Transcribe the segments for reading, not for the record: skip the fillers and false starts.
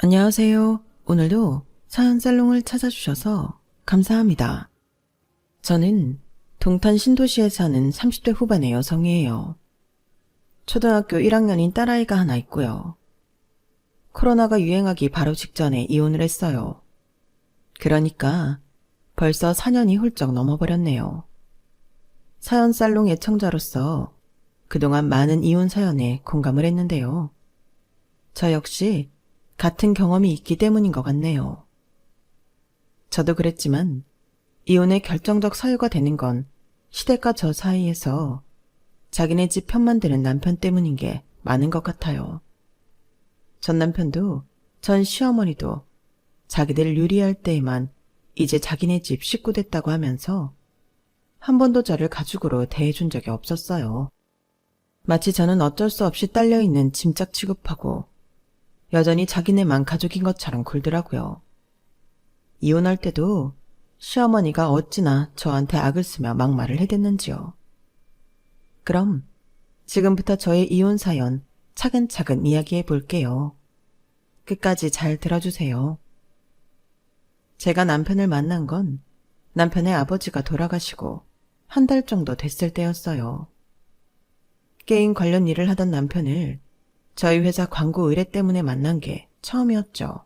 안녕하세요. 오늘도 사연 살롱을 찾아주셔서 감사합니다. 저는 동탄 신도시에 사는 30대 후반의 여성이에요. 초등학교 1학년인 딸아이가 하나 있고요. 코로나가 유행하기 바로 직전에 이혼을 했어요. 그러니까 벌써 4년이 훌쩍 넘어버렸네요. 사연 살롱 애청자로서 그동안 많은 이혼 사연에 공감을 했는데요. 저 역시 같은 경험이 있기 때문인 것 같네요. 저도 그랬지만 이혼의 결정적 사유가 되는 건 시댁과 저 사이에서 자기네 집 편만 드는 남편 때문인 게 많은 것 같아요. 전 남편도 전 시어머니도 자기들 유리할 때에만 이제 자기네 집 식구 됐다고 하면서 한 번도 저를 가족으로 대해준 적이 없었어요. 마치 저는 어쩔 수 없이 딸려있는 짐짝 취급하고 여전히 자기네만 가족인 것처럼 굴더라고요. 이혼할 때도 시어머니가 어찌나 저한테 악을 쓰며 막말을 해댔는지요. 그럼 지금부터 저의 이혼 사연 차근차근 이야기해 볼게요. 끝까지 잘 들어주세요. 제가 남편을 만난 건 남편의 아버지가 돌아가시고 한 달 정도 됐을 때였어요. 게임 관련 일을 하던 남편을 저희 회사 광고 의뢰 때문에 만난 게 처음이었죠.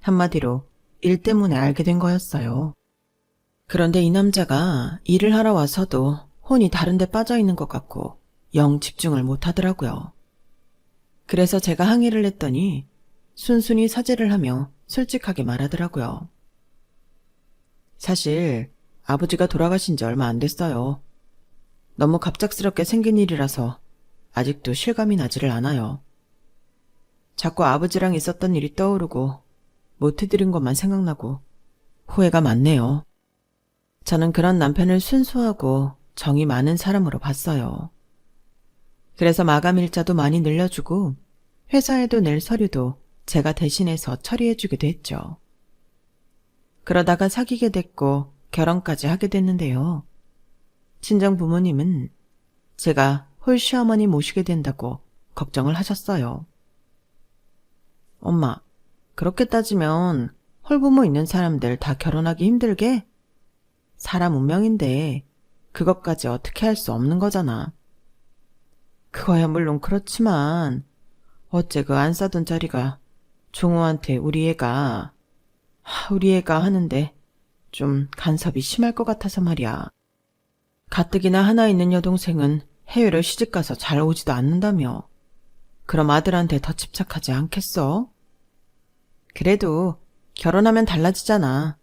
한마디로 일 때문에 알게 된 거였어요. 그런데 이 남자가 일을 하러 와서도 혼이 다른 데 빠져 있는 것 같고 영 집중을 못 하더라고요. 그래서 제가 항의를 했더니 순순히 사죄를 하며 솔직하게 말하더라고요. 사실 아버지가 돌아가신 지 얼마 안 됐어요. 너무 갑작스럽게 생긴 일이라서 아직도 실감이 나지를 않아요. 자꾸 아버지랑 있었던 일이 떠오르고 못해드린 것만 생각나고 후회가 많네요. 저는 그런 남편을 순수하고 정이 많은 사람으로 봤어요. 그래서 마감 일자도 많이 늘려주고 회사에도 낼 서류도 제가 대신해서 처리해주기도 했죠. 그러다가 사귀게 됐고 결혼까지 하게 됐는데요. 친정 부모님은 제가 홀시어머니 모시게 된다고 걱정을 하셨어요. 엄마, 그렇게 따지면 홀부모 있는 사람들 다 결혼하기 힘들게? 사람 운명인데 그것까지 어떻게 할 수 없는 거잖아. 그거야 물론 그렇지만 어째 그 안 싸던 자리가 종호한테 우리 애가 하는데 좀 간섭이 심할 것 같아서 말이야. 가뜩이나 하나 있는 여동생은 해외로 시집가서 잘 오지도 않는다며. 그럼 아들한테 더 집착하지 않겠어? 그래도 결혼하면 달라지잖아.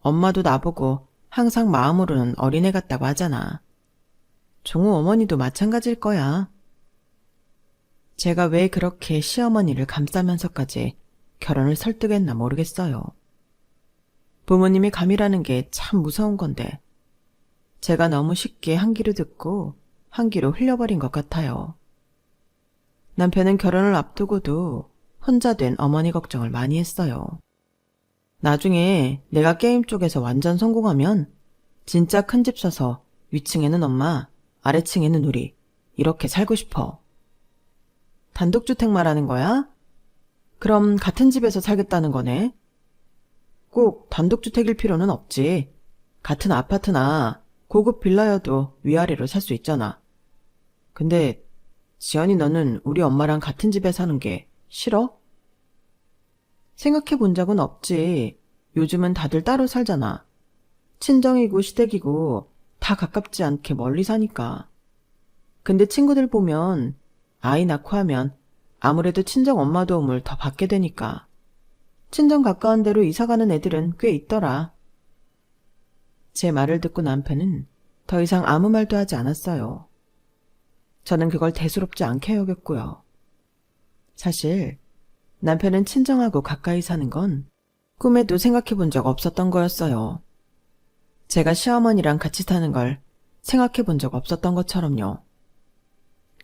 엄마도 나보고 항상 마음으로는 어린애 같다고 하잖아. 종우 어머니도 마찬가지일 거야. 제가 왜 그렇게 시어머니를 감싸면서까지 결혼을 설득했나 모르겠어요. 부모님이 감이라는 게 참 무서운 건데 제가 너무 쉽게 한 귀로 듣고 한 귀로 흘려버린 것 같아요. 남편은 결혼을 앞두고도 혼자 된 어머니 걱정을 많이 했어요. 나중에 내가 게임 쪽에서 완전 성공하면 진짜 큰 집 사서 위층에는 엄마, 아래층에는 우리 이렇게 살고 싶어. 단독주택 말하는 거야? 그럼 같은 집에서 살겠다는 거네? 꼭 단독주택일 필요는 없지. 같은 아파트나 고급 빌라여도 위아래로 살 수 있잖아. 근데 지연이 너는 우리 엄마랑 같은 집에 사는 게 싫어? 생각해 본 적은 없지. 요즘은 다들 따로 살잖아. 친정이고 시댁이고 다 가깝지 않게 멀리 사니까. 근데 친구들 보면 아이 낳고 하면 아무래도 친정 엄마 도움을 더 받게 되니까. 친정 가까운 데로 이사가는 애들은 꽤 있더라. 제 말을 듣고 남편은 더 이상 아무 말도 하지 않았어요. 저는 그걸 대수롭지 않게 여겼고요. 사실 남편은 친정하고 가까이 사는 건 꿈에도 생각해 본 적 없었던 거였어요. 제가 시어머니랑 같이 사는 걸 생각해 본 적 없었던 것처럼요.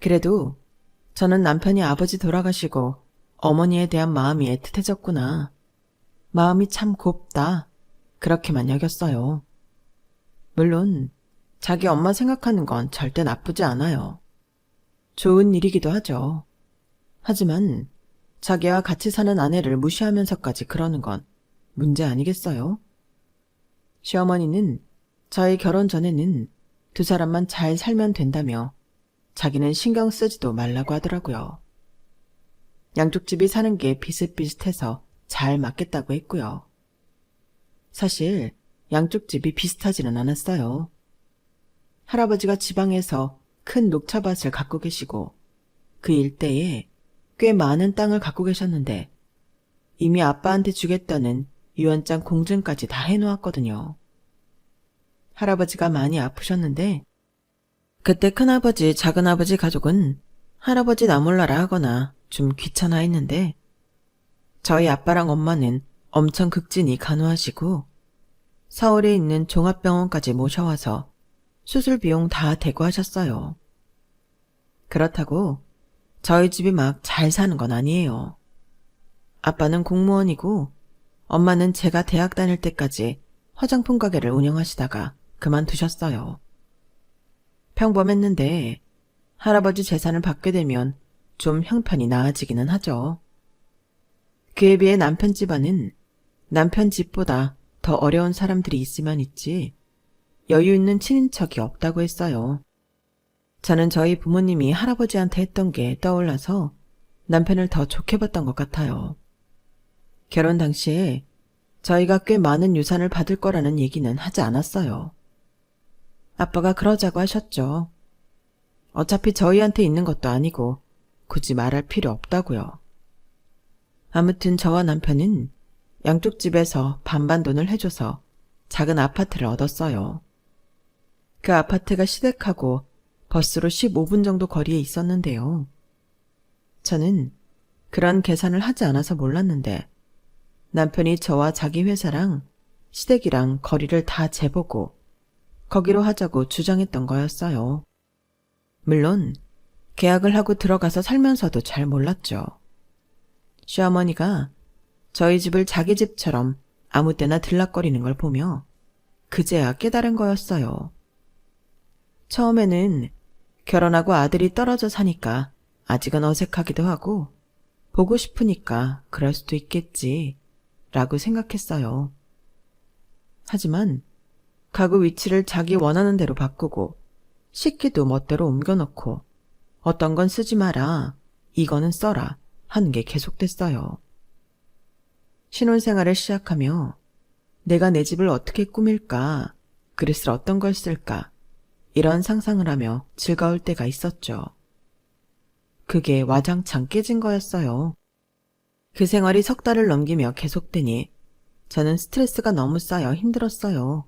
그래도 저는 남편이 아버지 돌아가시고 어머니에 대한 마음이 애틋해졌구나. 마음이 참 곱다. 그렇게만 여겼어요. 물론 자기 엄마 생각하는 건 절대 나쁘지 않아요. 좋은 일이기도 하죠. 하지만 자기와 같이 사는 아내를 무시하면서까지 그러는 건 문제 아니겠어요? 시어머니는 저희 결혼 전에는 두 사람만 잘 살면 된다며 자기는 신경 쓰지도 말라고 하더라고요. 양쪽 집이 사는 게 비슷비슷해서 잘 맞겠다고 했고요. 사실 양쪽 집이 비슷하지는 않았어요. 할아버지가 지방에서 큰 녹차밭을 갖고 계시고 그 일대에 꽤 많은 땅을 갖고 계셨는데 이미 아빠한테 주겠다는 유언장 공증까지 다 해놓았거든요. 할아버지가 많이 아프셨는데 그때 큰아버지, 작은아버지 가족은 할아버지 나몰라라 하거나 좀 귀찮아했는데 저희 아빠랑 엄마는 엄청 극진히 간호하시고 서울에 있는 종합병원까지 모셔와서 수술 비용 다 대고 하셨어요. 그렇다고 저희 집이 막 잘 사는 건 아니에요. 아빠는 공무원이고 엄마는 제가 대학 다닐 때까지 화장품 가게를 운영하시다가 그만두셨어요. 평범했는데 할아버지 재산을 받게 되면 좀 형편이 나아지기는 하죠. 그에 비해 남편 집안은 남편 집보다 더 어려운 사람들이 있으면 있지 여유 있는 친인척이 없다고 했어요. 저는 저희 부모님이 할아버지한테 했던 게 떠올라서 남편을 더 좋게 봤던 것 같아요. 결혼 당시에 저희가 꽤 많은 유산을 받을 거라는 얘기는 하지 않았어요. 아빠가 그러자고 하셨죠. 어차피 저희한테 있는 것도 아니고 굳이 말할 필요 없다고요. 아무튼 저와 남편은 양쪽 집에서 반반 돈을 해줘서 작은 아파트를 얻었어요. 그 아파트가 시댁하고 버스로 15분 정도 거리에 있었는데요. 저는 그런 계산을 하지 않아서 몰랐는데 남편이 저와 자기 회사랑 시댁이랑 거리를 다 재보고 거기로 하자고 주장했던 거였어요. 물론 계약을 하고 들어가서 살면서도 잘 몰랐죠. 시어머니가 저희 집을 자기 집처럼 아무 때나 들락거리는 걸 보며 그제야 깨달은 거였어요. 처음에는 결혼하고 아들이 떨어져 사니까 아직은 어색하기도 하고 보고 싶으니까 그럴 수도 있겠지 라고 생각했어요. 하지만 가구 위치를 자기 원하는 대로 바꾸고 식기도 멋대로 옮겨놓고 어떤 건 쓰지 마라, 이거는 써라 하는 게 계속됐어요. 신혼생활을 시작하며 내가 내 집을 어떻게 꾸밀까, 그릇을 어떤 걸 쓸까 이런 상상을 하며 즐거울 때가 있었죠. 그게 와장창 깨진 거였어요. 그 생활이 석 달을 넘기며 계속되니 저는 스트레스가 너무 쌓여 힘들었어요.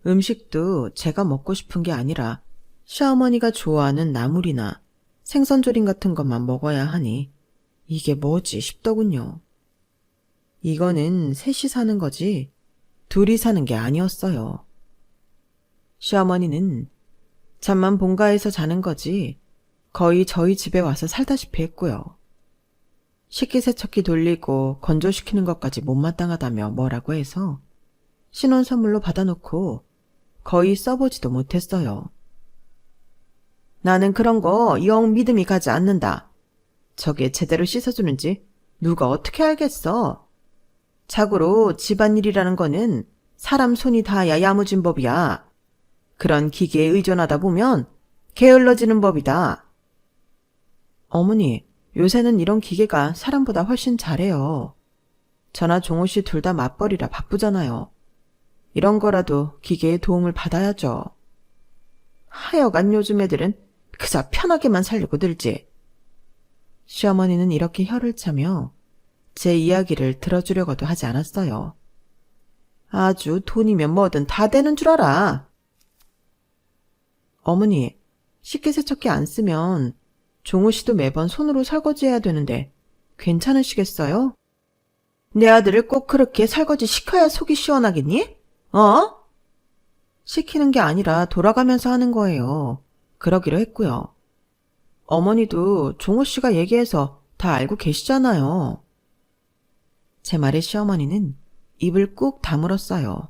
음식도 제가 먹고 싶은 게 아니라 시어머니가 좋아하는 나물이나 생선조림 같은 것만 먹어야 하니 이게 뭐지 싶더군요. 이거는 셋이 사는 거지 둘이 사는 게 아니었어요. 시어머니는 잠만 본가에서 자는 거지 거의 저희 집에 와서 살다시피 했고요. 식기세척기 돌리고 건조시키는 것까지 못마땅하다며 뭐라고 해서 신혼 선물로 받아놓고 거의 써보지도 못했어요. 나는 그런 거 영 믿음이 가지 않는다. 저게 제대로 씻어주는지 누가 어떻게 알겠어. 자고로 집안일이라는 거는 사람 손이 닿아야 야무진 법이야. 그런 기계에 의존하다 보면 게을러지는 법이다. 어머니, 요새는 이런 기계가 사람보다 훨씬 잘해요. 저나 종호 씨 둘 다 맞벌이라 바쁘잖아요. 이런 거라도 기계의 도움을 받아야죠. 하여간 요즘 애들은 그저 편하게만 살려고 들지. 시어머니는 이렇게 혀를 차며 제 이야기를 들어주려고도 하지 않았어요. 아주 돈이면 뭐든 다 되는 줄 알아. 어머니, 식기세척기 안 쓰면 종호 씨도 매번 손으로 설거지해야 되는데 괜찮으시겠어요? 내 아들을 꼭 그렇게 설거지 시켜야 속이 시원하겠니? 시키는 게 아니라 돌아가면서 하는 거예요. 그러기로 했고요. 어머니도 종호 씨가 얘기해서 다 알고 계시잖아요. 제 말에 시어머니는 입을 꾹 다물었어요.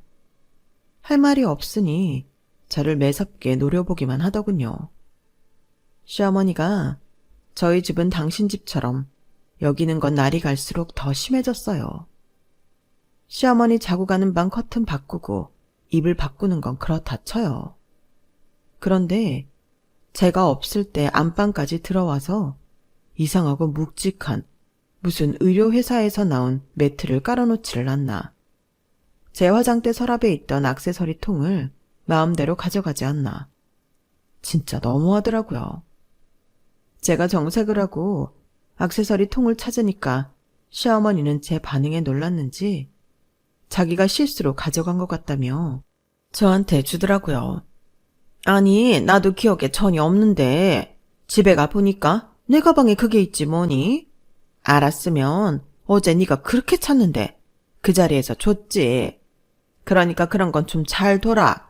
할 말이 없으니 저를 매섭게 노려보기만 하더군요. 시어머니가 저희 집은 당신 집처럼 여기는 건 날이 갈수록 더 심해졌어요. 시어머니 자고 가는 방 커튼 바꾸고 이불 바꾸는 건 그렇다 쳐요. 그런데 제가 없을 때 안방까지 들어와서 이상하고 묵직한 무슨 의료회사에서 나온 매트를 깔아놓지를 않나. 제 화장대 서랍에 있던 액세서리 통을 마음대로 가져가지 않나. 진짜 너무하더라고요. 제가 정색을 하고 액세서리 통을 찾으니까 시어머니는 제 반응에 놀랐는지 자기가 실수로 가져간 것 같다며 저한테 주더라고요. 아니, 나도 기억에 전혀 없는데 집에 가보니까 내 가방에 그게 있지 뭐니? 알았으면 어제 네가 그렇게 찾는데 그 자리에서 줬지. 그러니까 그런 건 좀 잘 둬라.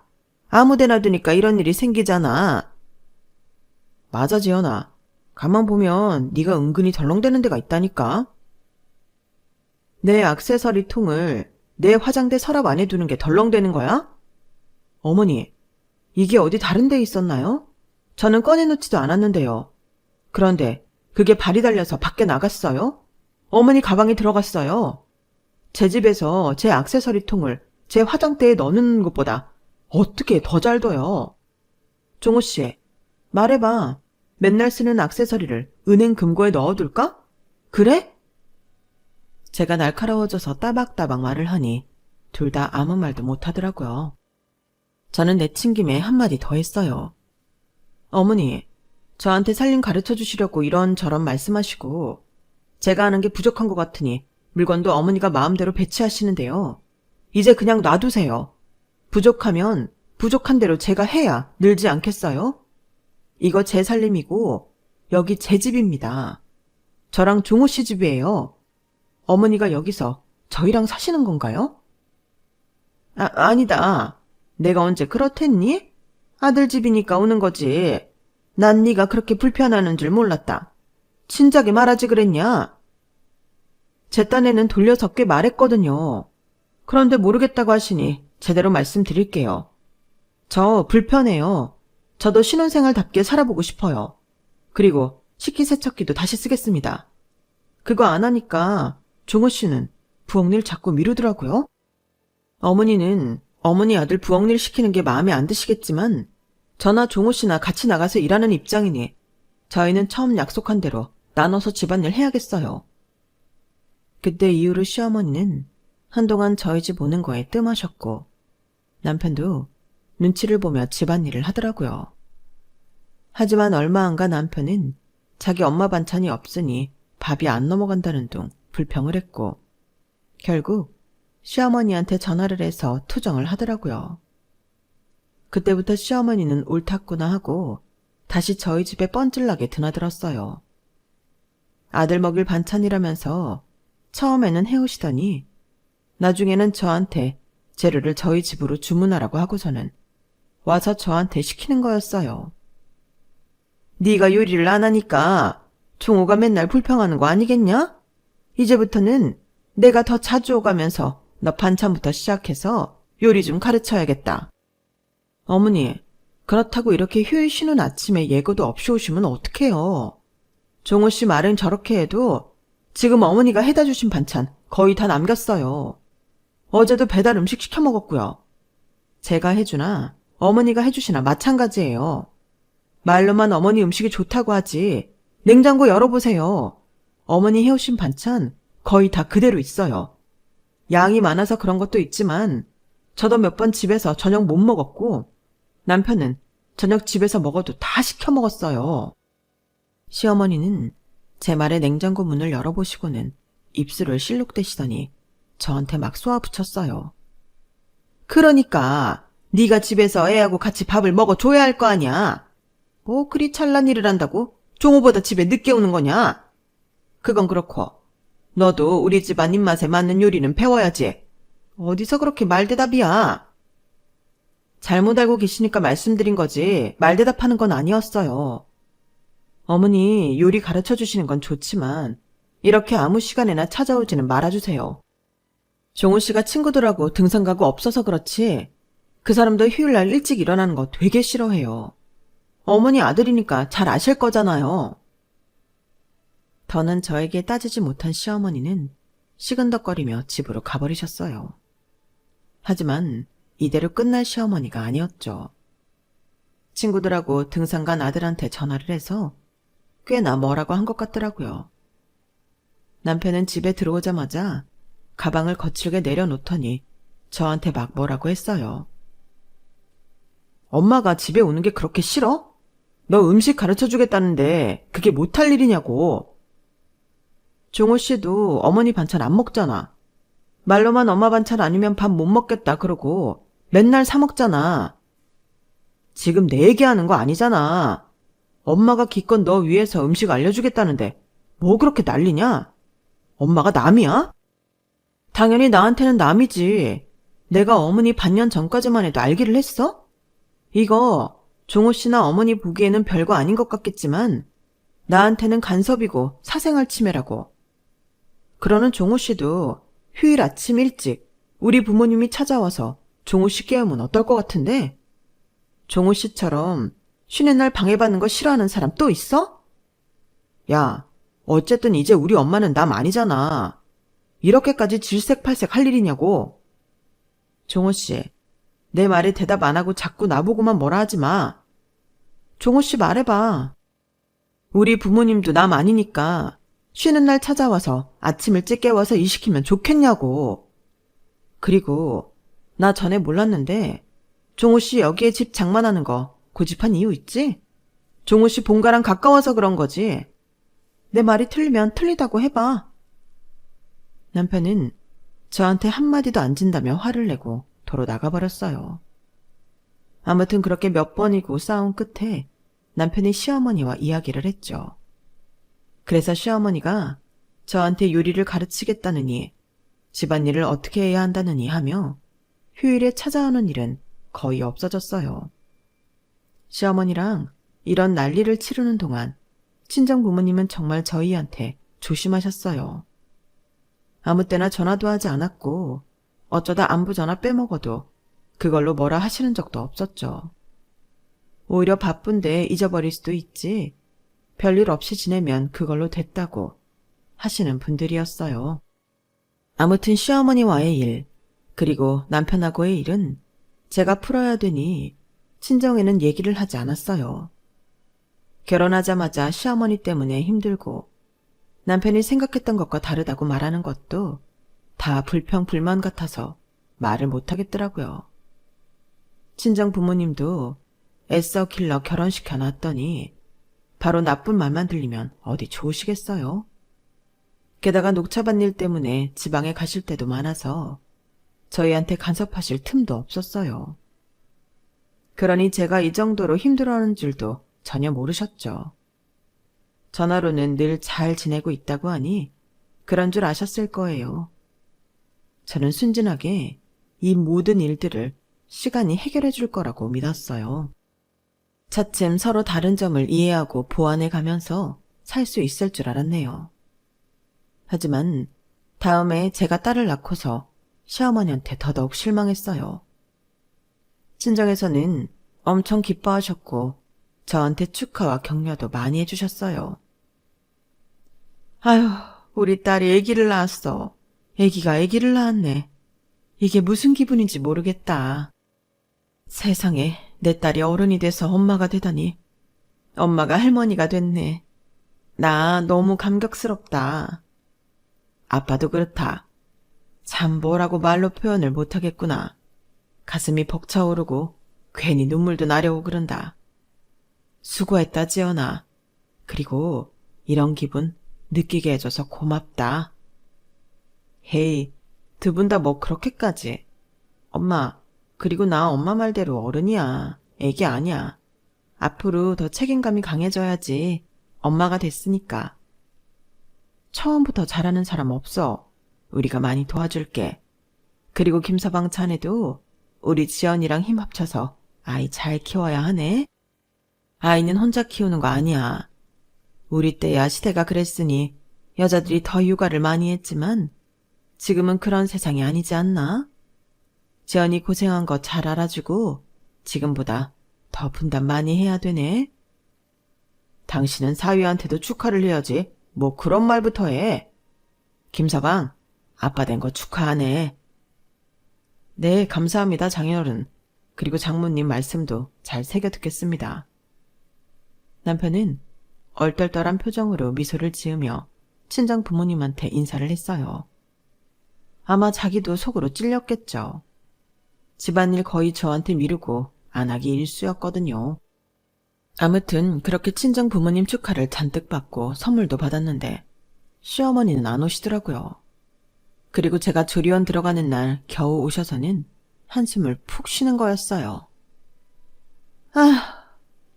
아무데나 두니까 이런 일이 생기잖아. 맞아, 지연아. 가만 보면 네가 은근히 덜렁대는 데가 있다니까. 내 액세서리 통을 내 화장대 서랍 안에 두는 게 덜렁대는 거야? 어머니, 이게 어디 다른 데 있었나요? 저는 꺼내놓지도 않았는데요. 그런데 그게 발이 달려서 밖에 나갔어요? 어머니 가방에 들어갔어요. 제 집에서 제 액세서리 통을 제 화장대에 넣는 것보다 어떻게 더 잘 둬요? 종호 씨, 말해봐. 맨날 쓰는 액세서리를 은행 금고에 넣어둘까? 그래? 제가 날카로워져서 따박따박 말을 하니 둘 다 아무 말도 못하더라고요. 저는 내친 김에 한마디 더 했어요. 어머니, 저한테 살림 가르쳐 주시려고 이런저런 말씀하시고 제가 하는 게 부족한 것 같으니 물건도 어머니가 마음대로 배치하시는데요. 이제 그냥 놔두세요. 부족하면 부족한 대로 제가 해야 늘지 않겠어요? 이거 제 살림이고 여기 제 집입니다. 저랑 종호 씨 집이에요. 어머니가 여기서 저희랑 사시는 건가요? 아니다. 내가 언제 그렇댔니? 아들 집이니까 오는 거지. 난 네가 그렇게 불편하는 줄 몰랐다. 진작에 말하지 그랬냐? 제 딴에는 돌려서 꽤 말했거든요. 그런데 모르겠다고 하시니 제대로 말씀드릴게요. 저 불편해요. 저도 신혼생활답게 살아보고 싶어요. 그리고 식기세척기도 다시 쓰겠습니다. 그거 안 하니까 종호 씨는 부엌일 자꾸 미루더라고요. 어머니는 어머니 아들 부엌일 시키는 게 마음에 안 드시겠지만 저나 종호 씨나 같이 나가서 일하는 입장이니 저희는 처음 약속한 대로 나눠서 집안일 해야겠어요. 그때 이후로 시어머니는 한동안 저희 집 오는 거에 뜸하셨고 남편도 눈치를 보며 집안일을 하더라고요. 하지만 얼마 안 가 남편은 자기 엄마 반찬이 없으니 밥이 안 넘어간다는 둥 불평을 했고 결국 시어머니한테 전화를 해서 투정을 하더라고요. 그때부터 시어머니는 옳았구나 하고 다시 저희 집에 뻔질나게 드나들었어요. 아들 먹일 반찬이라면서 처음에는 해오시더니 나중에는 저한테 재료를 저희 집으로 주문하라고 하고서는 와서 저한테 시키는 거였어요. 네가 요리를 안 하니까 종호가 맨날 불평하는 거 아니겠냐? 이제부터는 내가 더 자주 오가면서 너 반찬부터 시작해서 요리 좀 가르쳐야겠다. 어머니, 그렇다고 이렇게 휴일 쉬는 아침에 예고도 없이 오시면 어떡해요. 종호 씨 말은 저렇게 해도 지금 어머니가 해다 주신 반찬 거의 다 남겼어요. 어제도 배달 음식 시켜 먹었고요. 제가 해주나 어머니가 해주시나 마찬가지예요. 말로만 어머니 음식이 좋다고 하지 냉장고 열어보세요. 어머니 해오신 반찬 거의 다 그대로 있어요. 양이 많아서 그런 것도 있지만 저도 몇 번 집에서 저녁 못 먹었고 남편은 저녁 집에서 먹어도 다 시켜 먹었어요. 시어머니는 제 말에 냉장고 문을 열어보시고는 입술을 실룩대시더니 저한테 막 쏘아붙였어요. 그러니까 네가 집에서 애하고 같이 밥을 먹어줘야 할 거 아니야. 뭐 그리 찰난 일을 한다고 종호보다 집에 늦게 오는 거냐? 그건 그렇고 너도 우리 집안 입맛에 맞는 요리는 배워야지. 어디서 그렇게 말대답이야. 잘못 알고 계시니까 말씀드린 거지 말대답하는 건 아니었어요. 어머니 요리 가르쳐 주시는 건 좋지만 이렇게 아무 시간에나 찾아오지는 말아주세요. 종호 씨가 친구들하고 등산 가고 없어서 그렇지 그 사람도 휴일날 일찍 일어나는 거 되게 싫어해요. 어머니 아들이니까 잘 아실 거잖아요. 더는 저에게 따지지 못한 시어머니는 시근덕거리며 집으로 가버리셨어요. 하지만 이대로 끝날 시어머니가 아니었죠. 친구들하고 등산 간 아들한테 전화를 해서 꽤나 뭐라고 한 것 같더라고요. 남편은 집에 들어오자마자 가방을 거칠게 내려놓더니 저한테 막 뭐라고 했어요. 엄마가 집에 오는 게 그렇게 싫어? 너 음식 가르쳐주겠다는데 그게 못할 일이냐고. 종호 씨도 어머니 반찬 안 먹잖아. 말로만 엄마 반찬 아니면 밥 못 먹겠다 그러고 맨날 사 먹잖아. 지금 내 얘기하는 거 아니잖아. 엄마가 기껏 너 위해서 음식 알려주겠다는데 뭐 그렇게 난리냐? 엄마가 남이야? 당연히 나한테는 남이지. 내가 어머니 반년 전까지만 해도 알기를 했어? 이거 종호 씨나 어머니 보기에는 별거 아닌 것 같겠지만 나한테는 간섭이고 사생활 침해라고. 그러는 종호 씨도 휴일 아침 일찍 우리 부모님이 찾아와서 종호 씨 깨우면 어떨 것 같은데? 종호 씨처럼 쉬는 날 방해받는 거 싫어하는 사람 또 있어? 야, 어쨌든 이제 우리 엄마는 남 아니잖아. 이렇게까지 질색팔색 할 일이냐고. 종호 씨, 내 말에 대답 안 하고 자꾸 나보고만 뭐라 하지 마. 종호 씨 말해봐. 우리 부모님도 남 아니니까 쉬는 날 찾아와서 아침 일찍 깨워서 일 시키면 좋겠냐고. 그리고 나 전에 몰랐는데 종호 씨 여기에 집 장만하는 거 고집한 이유 있지? 종호 씨 본가랑 가까워서 그런 거지. 내 말이 틀리면 틀리다고 해봐. 남편은 저한테 한마디도 안 진다며 화를 내고 도로 나가버렸어요. 아무튼 그렇게 몇 번이고 싸운 끝에 남편이 시어머니와 이야기를 했죠. 그래서 시어머니가 저한테 요리를 가르치겠다느니 집안일을 어떻게 해야 한다느니 하며 휴일에 찾아오는 일은 거의 없어졌어요. 시어머니랑 이런 난리를 치르는 동안 친정 부모님은 정말 저희한테 조심하셨어요. 아무 때나 전화도 하지 않았고 어쩌다 안부 전화 빼먹어도 그걸로 뭐라 하시는 적도 없었죠. 오히려 바쁜데 잊어버릴 수도 있지 별일 없이 지내면 그걸로 됐다고 하시는 분들이었어요. 아무튼 시어머니와의 일 그리고 남편하고의 일은 제가 풀어야 되니 친정에는 얘기를 하지 않았어요. 결혼하자마자 시어머니 때문에 힘들고 남편이 생각했던 것과 다르다고 말하는 것도 다 불평불만 같아서 말을 못하겠더라고요. 친정 부모님도 애써 길러 결혼시켜놨더니 바로 나쁜 말만 들리면 어디 좋으시겠어요? 게다가 녹차밭 일 때문에 지방에 가실 때도 많아서 저희한테 간섭하실 틈도 없었어요. 그러니 제가 이 정도로 힘들어하는 줄도 전혀 모르셨죠. 전화로는 늘 잘 지내고 있다고 하니 그런 줄 아셨을 거예요. 저는 순진하게 이 모든 일들을 시간이 해결해 줄 거라고 믿었어요. 차츰 서로 다른 점을 이해하고 보완해 가면서 살 수 있을 줄 알았네요. 하지만 다음에 제가 딸을 낳고서 시어머니한테 더더욱 실망했어요. 친정에서는 엄청 기뻐하셨고 저한테 축하와 격려도 많이 해주셨어요. 아휴, 우리 딸이 아기를 낳았어. 아기가 아기를 낳았네. 이게 무슨 기분인지 모르겠다. 세상에 내 딸이 어른이 돼서 엄마가 되다니. 엄마가 할머니가 됐네. 나 너무 감격스럽다. 아빠도 그렇다. 참 뭐라고 말로 표현을 못하겠구나. 가슴이 벅차오르고 괜히 눈물도 나려고 그런다. 수고했다 지연아. 그리고 이런 기분 느끼게 해줘서 고맙다. 헤이, 두 분 다 뭐 그렇게까지. 엄마, 그리고 나 엄마 말대로 어른이야. 애기 아니야. 앞으로 더 책임감이 강해져야지. 엄마가 됐으니까. 처음부터 잘하는 사람 없어. 우리가 많이 도와줄게. 그리고 김서방 자네도 우리 지연이랑 힘 합쳐서 아이 잘 키워야 하네. 아이는 혼자 키우는 거 아니야. 우리 때야 시대가 그랬으니 여자들이 더 육아를 많이 했지만 지금은 그런 세상이 아니지 않나? 지연이 고생한 거 잘 알아주고 지금보다 더 분담 많이 해야 되네. 당신은 사위한테도 축하를 해야지. 뭐 그런 말부터 해. 김서방, 아빠 된 거 축하하네. 네, 감사합니다, 장인어른. 그리고 장모님 말씀도 잘 새겨 듣겠습니다. 남편은 얼떨떨한 표정으로 미소를 지으며 친정 부모님한테 인사를 했어요. 아마 자기도 속으로 찔렸겠죠. 집안일 거의 저한테 미루고 안 하기 일쑤였거든요. 아무튼 그렇게 친정 부모님 축하를 잔뜩 받고 선물도 받았는데 시어머니는 안 오시더라고요. 그리고 제가 조리원 들어가는 날 겨우 오셔서는 한숨을 푹 쉬는 거였어요. 아,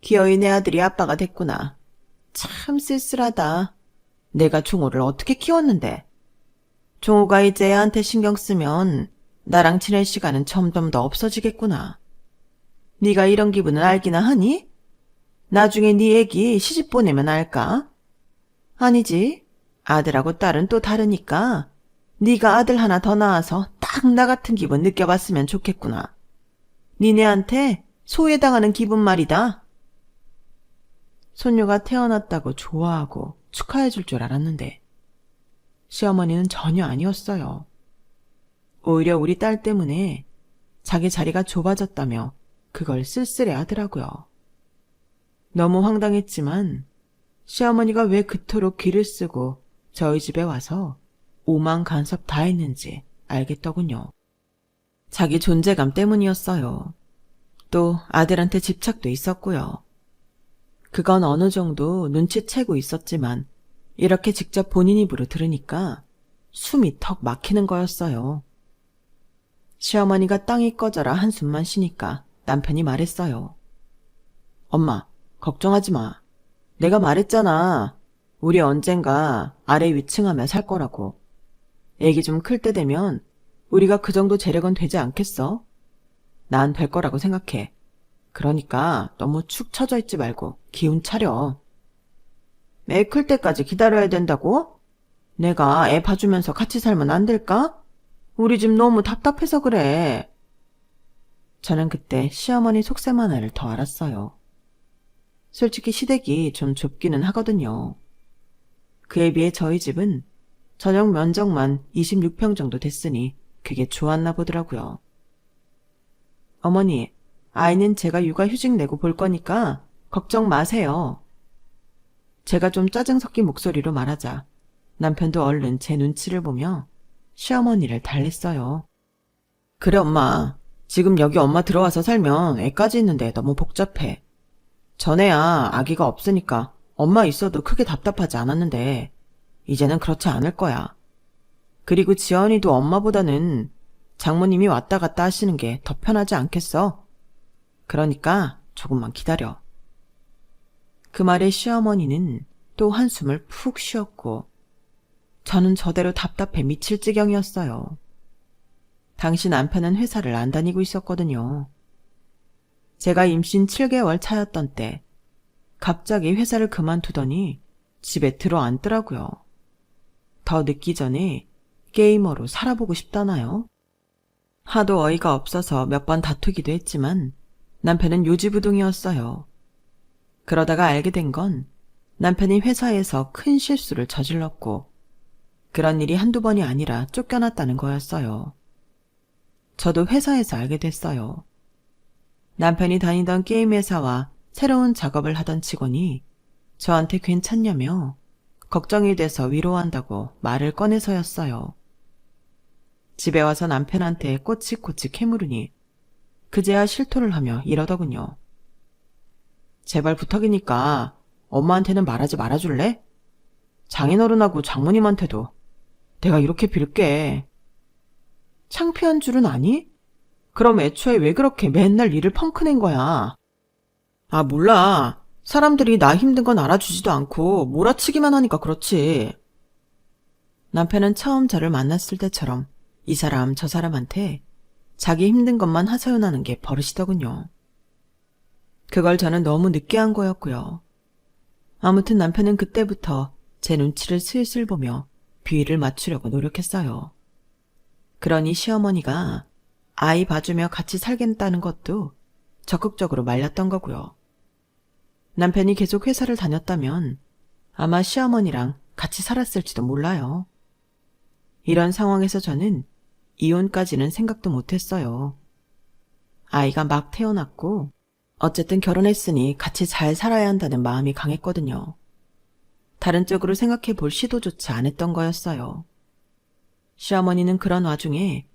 기어이 내 아들이 아빠가 됐구나. 참 쓸쓸하다. 내가 종호를 어떻게 키웠는데. 종호가 이제 애한테 신경 쓰면 나랑 지낼 시간은 점점 더 없어지겠구나. 네가 이런 기분을 알기나 하니? 나중에 네 애기 시집 보내면 알까? 아니지. 아들하고 딸은 또 다르니까 네가 아들 하나 더 낳아서 딱 나 같은 기분 느껴봤으면 좋겠구나. 니네한테 소외당하는 기분 말이다. 손녀가 태어났다고 좋아하고 축하해줄 줄 알았는데 시어머니는 전혀 아니었어요. 오히려 우리 딸 때문에 자기 자리가 좁아졌다며 그걸 쓸쓸해하더라고요. 너무 황당했지만 시어머니가 왜 그토록 기를 쓰고 저희 집에 와서 오만 간섭 다 했는지 알겠더군요. 자기 존재감 때문이었어요. 또 아들한테 집착도 있었고요. 그건 어느 정도 눈치채고 있었지만 이렇게 직접 본인 입으로 들으니까 숨이 턱 막히는 거였어요. 시어머니가 땅이 꺼져라 한숨만 쉬니까 남편이 말했어요. 엄마, 걱정하지 마. 내가 말했잖아. 우리 언젠가 아래 위층하며 살 거라고. 애기 좀 클 때 되면 우리가 그 정도 재력은 되지 않겠어? 난 될 거라고 생각해. 그러니까 너무 축 처져 있지 말고 기운 차려. 애 클 때까지 기다려야 된다고? 내가 애 봐주면서 같이 살면 안 될까? 우리 집 너무 답답해서 그래. 저는 그때 시어머니 속셈 하나를 더 알았어요. 솔직히 시댁이 좀 좁기는 하거든요. 그에 비해 저희 집은 전용 면적만 26평 정도 됐으니 그게 좋았나 보더라고요. 어머니, 아이는 제가 육아휴직 내고 볼 거니까 걱정 마세요. 제가 좀 짜증 섞인 목소리로 말하자 남편도 얼른 제 눈치를 보며 시어머니를 달랬어요. 그래 엄마, 지금 여기 엄마 들어와서 살면 애까지 있는데 너무 복잡해. 전에야 아기가 없으니까 엄마 있어도 크게 답답하지 않았는데 이제는 그렇지 않을 거야. 그리고 지연이도 엄마보다는 장모님이 왔다 갔다 하시는 게 더 편하지 않겠어? 그러니까 조금만 기다려. 그 말에 시어머니는 또 한숨을 푹 쉬었고 저는 저대로 답답해 미칠 지경이었어요. 당시 남편은 회사를 안 다니고 있었거든요. 제가 임신 7개월 차였던 때 갑자기 회사를 그만두더니 집에 들어앉더라고요. 더 늦기 전에 게이머로 살아보고 싶다나요? 하도 어이가 없어서 몇 번 다투기도 했지만 남편은 요지부동이었어요. 그러다가 알게 된 건 남편이 회사에서 큰 실수를 저질렀고 그런 일이 한두 번이 아니라 쫓겨났다는 거였어요. 저도 회사에서 알게 됐어요. 남편이 다니던 게임 회사와 새로운 작업을 하던 직원이 저한테 괜찮냐며 걱정이 돼서 위로한다고 말을 꺼내서였어요. 집에 와서 남편한테 꼬치꼬치 캐물으니 그제야 실토를 하며 이러더군요. 제발 부탁이니까 엄마한테는 말하지 말아줄래? 장인어른하고 장모님한테도 내가 이렇게 빌게. 창피한 줄은 아니? 그럼 애초에 왜 그렇게 맨날 일을 펑크낸 거야? 아, 몰라. 사람들이 나 힘든 건 알아주지도 않고 몰아치기만 하니까 그렇지. 남편은 처음 저를 만났을 때처럼 이 사람 저 사람한테 자기 힘든 것만 하소연하는 게 버릇이더군요. 그걸 저는 너무 늦게 한 거였고요. 아무튼 남편은 그때부터 제 눈치를 슬슬 보며 비위를 맞추려고 노력했어요. 그러니 시어머니가 아이 봐주며 같이 살겠다는 것도 적극적으로 말렸던 거고요. 남편이 계속 회사를 다녔다면 아마 시어머니랑 같이 살았을지도 몰라요. 이런 상황에서 저는 이혼까지는 생각도 못했어요. 아이가 막 태어났고 어쨌든 결혼했으니 같이 잘 살아야 한다는 마음이 강했거든요. 다른 쪽으로 생각해 볼 시도조차 안 했던 거였어요. 시어머니는 그런 와중에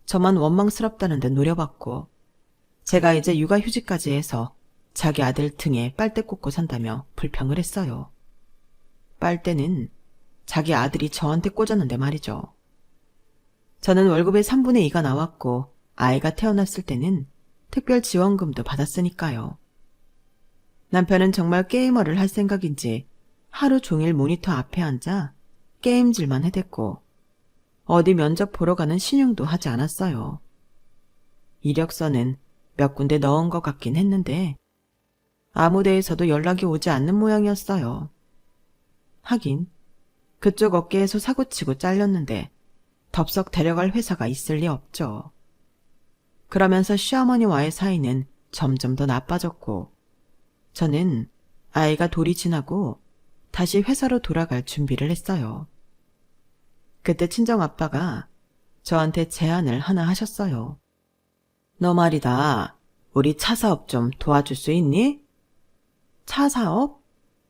저만 원망스럽다는 듯 노려봤고 제가 이제 육아휴직까지 해서 자기 아들 등에 빨대 꽂고 산다며 불평을 했어요. 빨대는 자기 아들이 저한테 꽂았는데 말이죠. 저는 월급의 3분의 2가 나왔고 아이가 태어났을 때는 특별 지원금도 받았으니까요. 남편은 정말 게이머를 할 생각인지 하루 종일 모니터 앞에 앉아 게임질만 해댔고 어디 면접 보러 가는 신용도 하지 않았어요. 이력서는 몇 군데 넣은 것 같긴 했는데 아무 데에서도 연락이 오지 않는 모양이었어요. 하긴 그쪽 업계에서 사고치고 잘렸는데 덥석 데려갈 회사가 있을 리 없죠. 그러면서 시어머니와의 사이는 점점 더 나빠졌고 저는 아이가 돌이 지나고 다시 회사로 돌아갈 준비를 했어요. 그때 친정아빠가 저한테 제안을 하나 하셨어요. 너 말이다. 우리 차 사업 좀 도와줄 수 있니? 차 사업?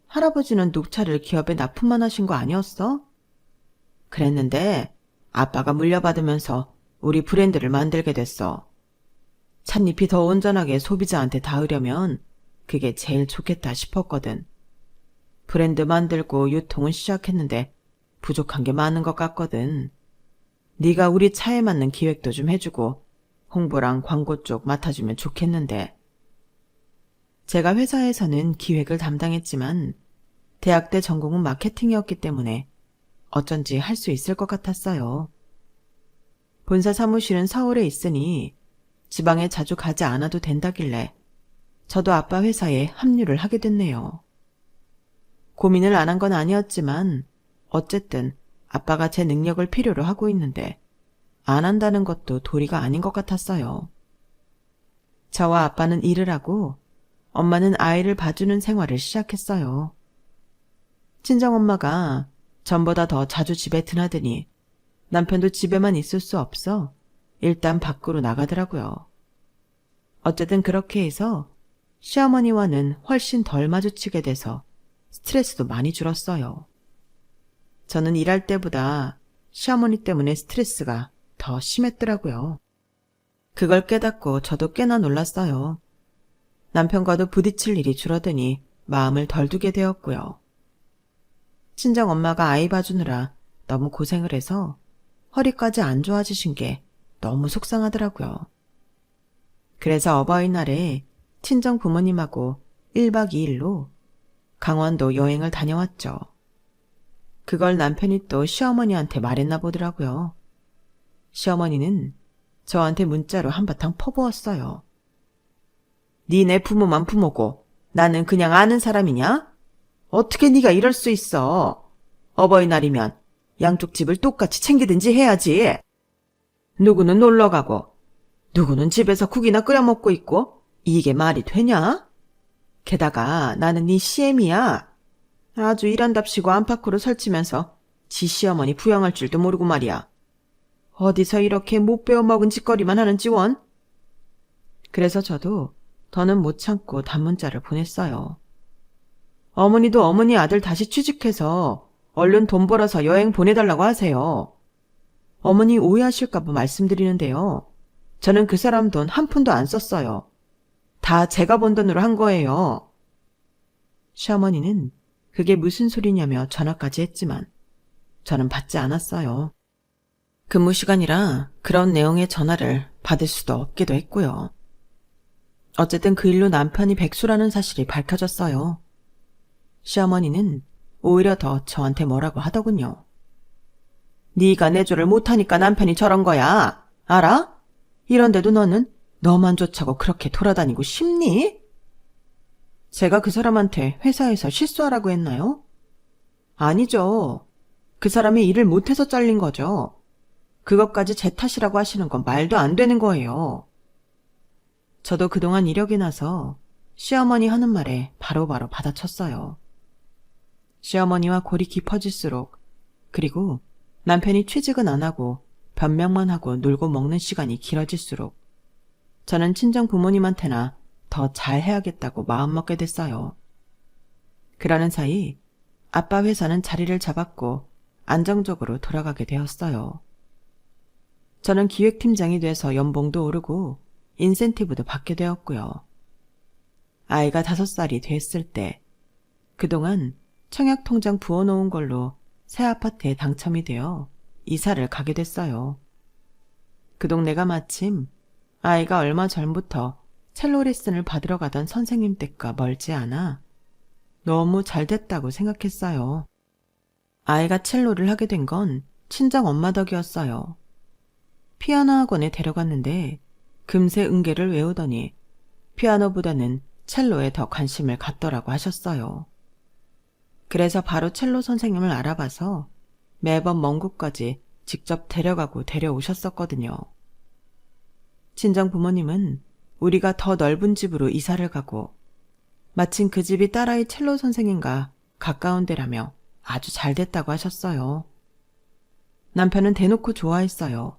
할아버지는 녹차를 기업에 납품만 하신 거 아니었어? 그랬는데 아빠가 물려받으면서 우리 브랜드를 만들게 됐어. 찻잎이 더 온전하게 소비자한테 닿으려면 그게 제일 좋겠다 싶었거든. 브랜드 만들고 유통은 시작했는데 부족한 게 많은 것 같거든. 네가 우리 차에 맞는 기획도 좀 해주고 홍보랑 광고 쪽 맡아주면 좋겠는데. 제가 회사에서는 기획을 담당했지만 대학 때 전공은 마케팅이었기 때문에 어쩐지 할 수 있을 것 같았어요. 본사 사무실은 서울에 있으니 지방에 자주 가지 않아도 된다길래 저도 아빠 회사에 합류를 하게 됐네요. 고민을 안 한 건 아니었지만 어쨌든 아빠가 제 능력을 필요로 하고 있는데 안 한다는 것도 도리가 아닌 것 같았어요. 저와 아빠는 일을 하고 엄마는 아이를 봐주는 생활을 시작했어요. 친정엄마가 전보다 더 자주 집에 드나드니 남편도 집에만 있을 수 없어 일단 밖으로 나가더라고요. 어쨌든 그렇게 해서 시어머니와는 훨씬 덜 마주치게 돼서 스트레스도 많이 줄었어요. 저는 일할 때보다 시어머니 때문에 스트레스가 더 심했더라고요. 그걸 깨닫고 저도 꽤나 놀랐어요. 남편과도 부딪힐 일이 줄어드니 마음을 덜 두게 되었고요. 친정엄마가 아이 봐주느라 너무 고생을 해서 허리까지 안 좋아지신 게 너무 속상하더라고요. 그래서 어버이날에 친정 부모님하고 1박 2일로 강원도 여행을 다녀왔죠. 그걸 남편이 또 시어머니한테 말했나 보더라고요. 시어머니는 저한테 문자로 한바탕 퍼부었어요. 니네 부모만 부모고 나는 그냥 아는 사람이냐? 어떻게 네가 이럴 수 있어? 어버이날이면 양쪽 집을 똑같이 챙기든지 해야지. 누구는 놀러가고 누구는 집에서 국이나 끓여 먹고 있고 이게 말이 되냐? 게다가 나는 네 시애미야. 아주 일한답시고 안팎으로 설치면서 지 시어머니 부양할 줄도 모르고 말이야. 어디서 이렇게 못 배워먹은 짓거리만 하는지 원? 그래서 저도 더는 못 참고 단문자를 보냈어요. 어머니도 어머니 아들 다시 취직해서 얼른 돈 벌어서 여행 보내달라고 하세요. 어머니 오해하실까 봐 말씀드리는데요. 저는 그 사람 돈 한 푼도 안 썼어요. 다 제가 번 돈으로 한 거예요. 시어머니는 그게 무슨 소리냐며 전화까지 했지만 저는 받지 않았어요. 근무 시간이라 그런 내용의 전화를 받을 수도 없기도 했고요. 어쨌든 그 일로 남편이 백수라는 사실이 밝혀졌어요. 시어머니는 오히려 더 저한테 뭐라고 하더군요. 네가 내조를 못하니까 남편이 저런 거야. 알아? 이런데도 너는 너만 좋자고 그렇게 돌아다니고 싶니? 제가 그 사람한테 회사에서 실수하라고 했나요? 아니죠. 그 사람이 일을 못해서 잘린 거죠. 그것까지 제 탓이라고 하시는 건 말도 안 되는 거예요. 저도 그동안 이력이 나서 시어머니 하는 말에 바로바로 받아쳤어요. 시어머니와 골이 깊어질수록, 그리고 남편이 취직은 안 하고 변명만 하고 놀고 먹는 시간이 길어질수록 저는 친정 부모님한테나 더 잘해야겠다고 마음먹게 됐어요. 그러는 사이 아빠 회사는 자리를 잡았고 안정적으로 돌아가게 되었어요. 저는 기획팀장이 돼서 연봉도 오르고 인센티브도 받게 되었고요. 아이가 5살이 됐을 때 그동안 청약통장 부어놓은 걸로 새 아파트에 당첨이 되어 이사를 가게 됐어요. 그 동네가 마침 아이가 얼마 전부터 첼로 레슨을 받으러 가던 선생님 댁과 멀지 않아 너무 잘 됐다고 생각했어요. 아이가 첼로를 하게 된 건 친정 엄마 덕이었어요. 피아노 학원에 데려갔는데 금세 음계를 외우더니 피아노보다는 첼로에 더 관심을 갖더라고 하셨어요. 그래서 바로 첼로 선생님을 알아봐서 매번 먼 곳까지 직접 데려가고 데려오셨었거든요. 친정 부모님은 우리가 더 넓은 집으로 이사를 가고 마침 그 집이 딸아이 첼로 선생님과 가까운 데라며 아주 잘 됐다고 하셨어요. 남편은 대놓고 좋아했어요.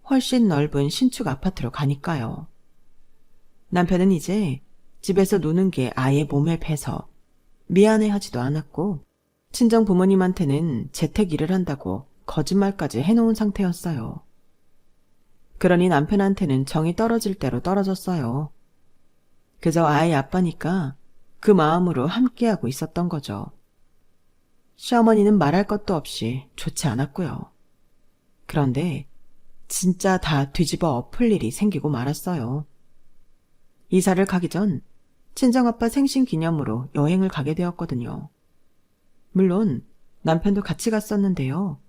훨씬 넓은 신축 아파트로 가니까요. 남편은 이제 집에서 노는 게 아예 몸에 배서 미안해하지도 않았고 친정 부모님한테는 재택 일을 한다고 거짓말까지 해놓은 상태였어요. 그러니 남편한테는 정이 떨어질 대로 떨어졌어요. 그저 아이 아빠니까 그 마음으로 함께하고 있었던 거죠. 시어머니는 말할 것도 없이 좋지 않았고요. 그런데 진짜 다 뒤집어 엎을 일이 생기고 말았어요. 이사를 가기 전 친정아빠 생신 기념으로 여행을 가게 되었거든요. 물론 남편도 같이 갔었는데요.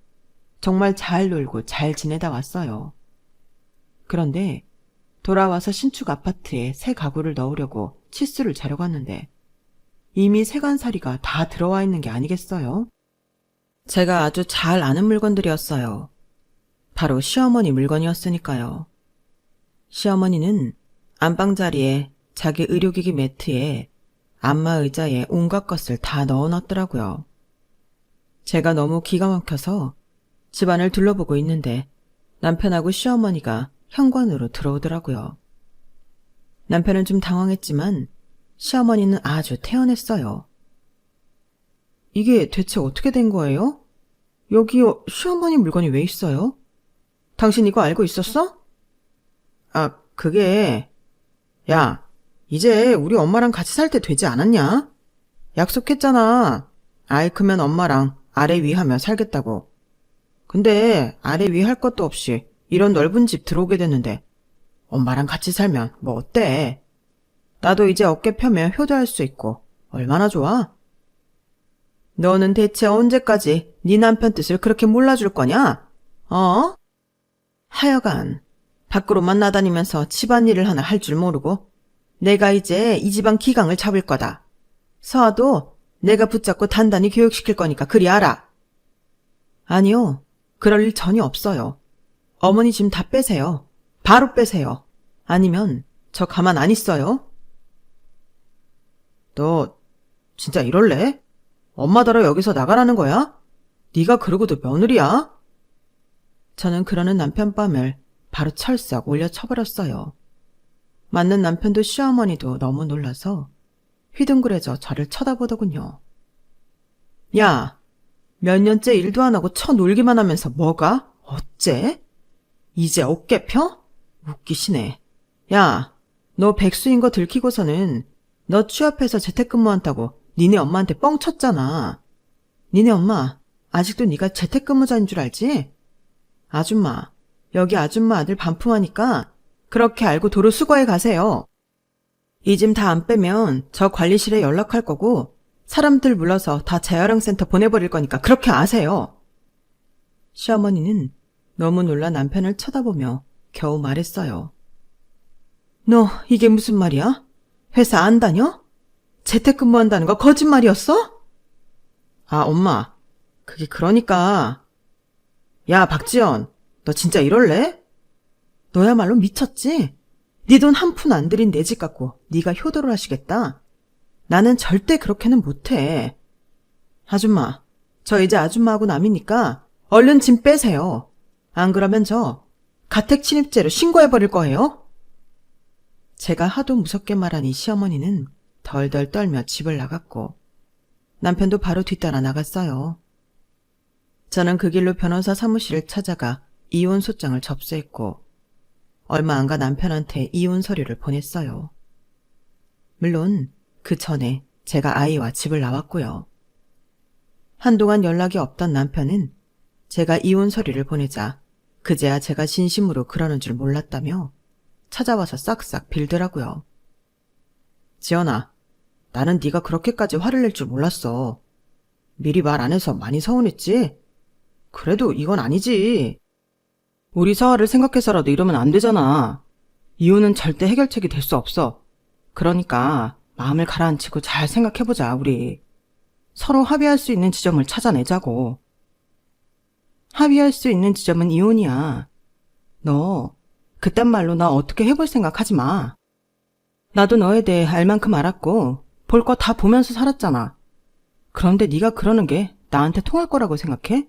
정말 잘 놀고 잘 지내다 왔어요. 그런데 돌아와서 신축 아파트에 새 가구를 넣으려고 치수를 재러 갔는데 이미 세간살이가 다 들어와 있는 게 아니겠어요? 제가 아주 잘 아는 물건들이었어요. 바로 시어머니 물건이었으니까요. 시어머니는 안방자리에 자기 의료기기 매트에 안마의자에 온갖 것을 다 넣어놨더라고요. 제가 너무 기가 막혀서 집안을 둘러보고 있는데 남편하고 시어머니가 현관으로 들어오더라고요. 남편은 좀 당황했지만 시어머니는 아주 태연했어요. 이게 대체 어떻게 된 거예요? 여기 시어머니 물건이 왜 있어요? 당신 이거 알고 있었어? 아, 그게... 야, 이제 우리 엄마랑 같이 살 때 되지 않았냐? 약속했잖아. 아이 크면 엄마랑 아래 위 하며 살겠다고. 근데 아래 위 할 것도 없이 이런 넓은 집 들어오게 됐는데 엄마랑 같이 살면 뭐 어때? 나도 이제 어깨 펴며 효도할 수 있고 얼마나 좋아? 너는 대체 언제까지 네 남편 뜻을 그렇게 몰라줄 거냐? 어? 하여간 밖으로만 나다니면서 집안일을 하나 할 줄 모르고 내가 이제 이 집안 기강을 잡을 거다. 서아도 내가 붙잡고 단단히 교육시킬 거니까 그리 알아. 아니요. 그럴 일 전혀 없어요. 어머니 짐 다 빼세요. 바로 빼세요. 아니면 저 가만 안 있어요. 너 진짜 이럴래? 엄마더러 여기서 나가라는 거야? 네가 그러고도 며느리야? 저는 그러는 남편 뺨을 바로 철썩 올려 쳐버렸어요. 맞는 남편도 시어머니도 너무 놀라서 휘둥그레져 저를 쳐다보더군요. 야, 몇 년째 일도 안 하고 쳐놀기만 하면서 뭐가? 어째? 이제 어깨 펴? 웃기시네. 야, 너 백수인 거 들키고서는 너 취업해서 재택근무한다고 니네 엄마한테 뻥 쳤잖아. 니네 엄마 아직도 네가 재택근무자인 줄 알지? 아줌마, 여기 아줌마 아들 반품하니까 그렇게 알고 도로 수거해 가세요. 이 짐 다 안 빼면 저 관리실에 연락할 거고 사람들 불러서 다 재활용센터 보내버릴 거니까 그렇게 아세요. 시어머니는 너무 놀라 남편을 쳐다보며 겨우 말했어요. 너 이게 무슨 말이야? 회사 안 다녀? 재택근무한다는 거 거짓말이었어? 아, 엄마, 그게 그러니까... 야, 박지연, 너 진짜 이럴래? 너야말로 미쳤지? 네 돈 한 푼 안 들인 내 집 갖고 네가 효도를 하시겠다? 나는 절대 그렇게는 못해. 아줌마, 저 이제 아줌마하고 남이니까 얼른 짐 빼세요. 안 그러면 저 가택 침입죄로 신고해버릴 거예요. 제가 하도 무섭게 말하니 시어머니는 덜덜 떨며 집을 나갔고 남편도 바로 뒤따라 나갔어요. 저는 그 길로 변호사 사무실을 찾아가 이혼 소장을 접수했고 얼마 안 가 남편한테 이혼 서류를 보냈어요. 물론 그 전에 제가 아이와 집을 나왔고요. 한동안 연락이 없던 남편은 제가 이혼 서류를 보내자 그제야 제가 진심으로 그러는 줄 몰랐다며 찾아와서 싹싹 빌더라고요. 지연아, 나는 네가 그렇게까지 화를 낼 줄 몰랐어. 미리 말 안 해서 많이 서운했지? 그래도 이건 아니지. 우리 서아를 생각해서라도 이러면 안 되잖아. 이혼은 절대 해결책이 될 수 없어. 그러니까 마음을 가라앉히고 잘 생각해보자, 우리. 서로 합의할 수 있는 지점을 찾아내자고. 합의할 수 있는 지점은 이혼이야. 너 그딴 말로 나 어떻게 해볼 생각 하지 마. 나도 너에 대해 알 만큼 알았고 볼 거 다 보면서 살았잖아. 그런데 네가 그러는 게 나한테 통할 거라고 생각해?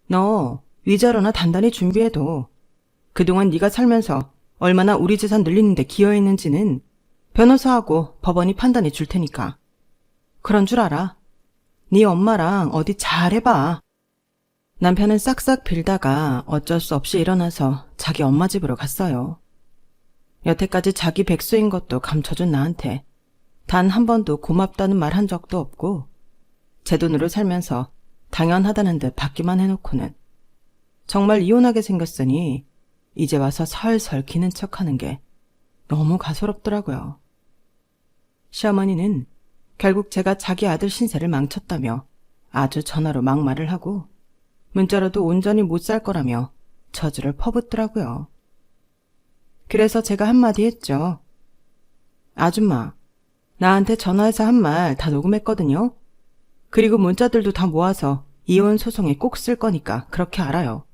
너 위자료나 단단히 준비해도 그동안 네가 살면서 얼마나 우리 재산 늘리는데 기여했는지는 변호사하고 법원이 판단해 줄 테니까. 그런 줄 알아. 네 엄마랑 어디 잘 해봐. 남편은 싹싹 빌다가 어쩔 수 없이 일어나서 자기 엄마 집으로 갔어요. 여태까지 자기 백수인 것도 감춰준 나한테 단 한 번도 고맙다는 말 한 적도 없고 제 돈으로 살면서 당연하다는 듯 받기만 해놓고는 정말 이혼하게 생겼으니 이제 와서 설설 기는 척하는 게 너무 가소롭더라고요. 시어머니는 결국 제가 자기 아들 신세를 망쳤다며 아주 전화로 막말을 하고 문자로도 온전히 못 살 거라며 저주를 퍼붓더라고요. 그래서 제가 한마디 했죠. 아줌마, 나한테 전화해서 한 말 다 녹음했거든요. 그리고 문자들도 다 모아서 이혼 소송에 꼭 쓸 거니까 그렇게 알아요.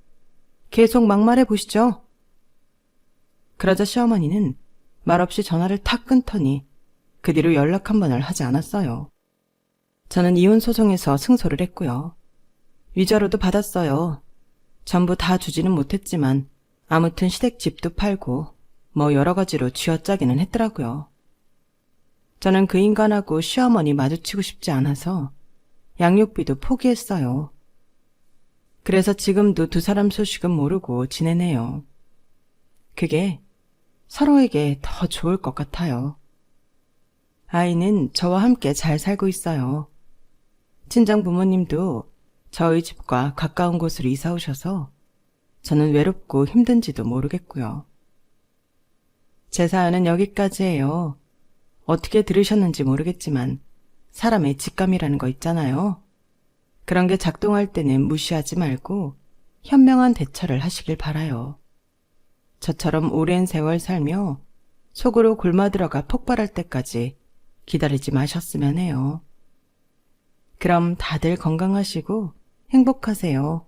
계속 막말해 보시죠. 그러자 시어머니는 말없이 전화를 탁 끊더니 그 뒤로 연락 한 번을 하지 않았어요. 저는 이혼 소송에서 승소를 했고요. 위자료도 받았어요. 전부 다 주지는 못했지만 아무튼 시댁집도 팔고 뭐 여러 가지로 쥐어짜기는 했더라고요. 저는 그 인간하고 시어머니 마주치고 싶지 않아서 양육비도 포기했어요. 그래서 지금도 두 사람 소식은 모르고 지내네요. 그게 서로에게 더 좋을 것 같아요. 아이는 저와 함께 잘 살고 있어요. 친정 부모님도 저희 집과 가까운 곳으로 이사 오셔서 저는 외롭고 힘든지도 모르겠고요. 제 사연은 여기까지예요. 어떻게 들으셨는지 모르겠지만 사람의 직감이라는 거 있잖아요. 그런 게 작동할 때는 무시하지 말고 현명한 대처를 하시길 바라요. 저처럼 오랜 세월 살며 속으로 골마들어가 폭발할 때까지 기다리지 마셨으면 해요. 그럼 다들 건강하시고 행복하세요.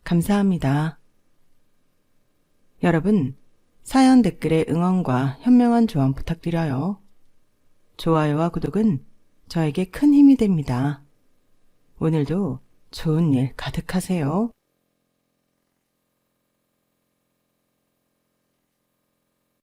감사합니다. 여러분, 사연 댓글에 응원과 현명한 조언 부탁드려요. 좋아요와 구독은 저에게 큰 힘이 됩니다. 오늘도 좋은 일 가득하세요.